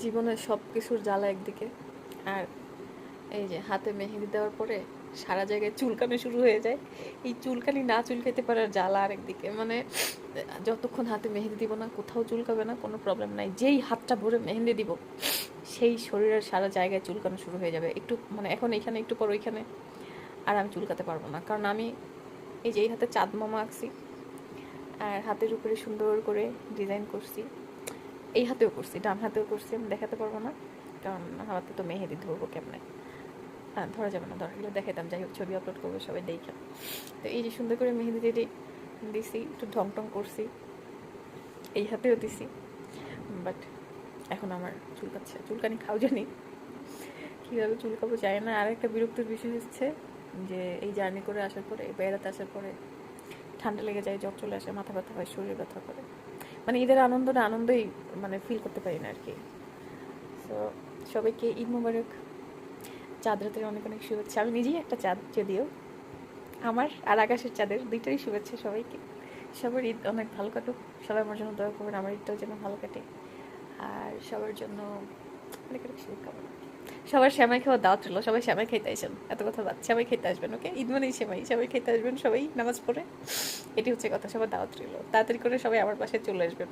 জীবনের সব কিছুর জ্বালা একদিকে, আর এই যে হাতে মেহেন্দি দেওয়ার পরে সারা জায়গায় চুলকানো শুরু হয়ে যায়। এই চুলকানি না চুলকাইতে পারার জ্বালা আরেকদিকে, মানে যতক্ষণ হাতে মেহেন্দি দিব না কোথাও চুলকাবে না, কোনো প্রবলেম নাই। যেই হাতটা ভরে মেহেন্দি দিব সেই শরীরের সারা জায়গায় চুলকানো শুরু হয়ে যাবে। একটু মানে এখন এইখানে একটু পর ওইখানে, আর আমি চুলকাতে পারবো না, কারণ আমি এই যে এই হাতে চাঁদ মামা আঁকছি আর হাতের উপরে সুন্দর করে ডিজাইন করছি। এই হাতেও করছি, ডান হাতেও করছি, আমি দেখাতে পারবো না কারণ হাতে তো মেহেদি ধরবো কেমনে। হ্যাঁ, ধরা যাবে না, ধরা গেলে দেখাতাম। যাই হোক, ছবি আপলোড করবো, সবাই দেখে। তো এই যে সুন্দর করে মেহেদি টেডি দিছি, একটু ঢং টং করছি, এই হাতেও দিছি। বাট এখন আমার চুলকাচ্ছে, চুলকানি খাও জানি, কীভাবে চুলকাবো যায় না। আর একটা বিরক্তির বিষয় হচ্ছে যে এই জার্নি করে আসার পরে, বেড়াতে আসার পরে ঠান্ডা লেগে যায়, জ্বর চলে আসে, মাথা ব্যথা হয়, শরীর ব্যথা করে, মানে ঈদের আনন্দটা আনন্দই মানে ফিল করতে পারি না আর কি। সো সবাইকে ঈদ মোবারক, চাঁদ রাতের অনেক অনেক শুভেচ্ছা। আমি নিজেই একটা চাঁদ, যদিও আমার আর আকাশের চাঁদের দুইটারই শুভেচ্ছা সবাইকে। সবার ঈদ অনেক ভালো কাটুক, সবাই আমার জন্য দোয়া করবেন, আমার ঈদটাও যেন ভালো কাটে। আর সবার জন্য অনেক অনেক শুভকামনা। সবার সেমাই খাওয়া দাওয়াত রইল, সবাই সেমাই খাইতে আসেন, এত কথা বাদ, সেমাই খাইতে আসবেন। ওকে, ঈদ মানেই সেমাই, সবাই খাইতে আসবেন, সবাই নামাজ পড়ে, এটি হচ্ছে কথা। সবার দাওয়াত রইল, তাড়াতাড়ি করে সবাই আমার বাসায় চলে আসবেন।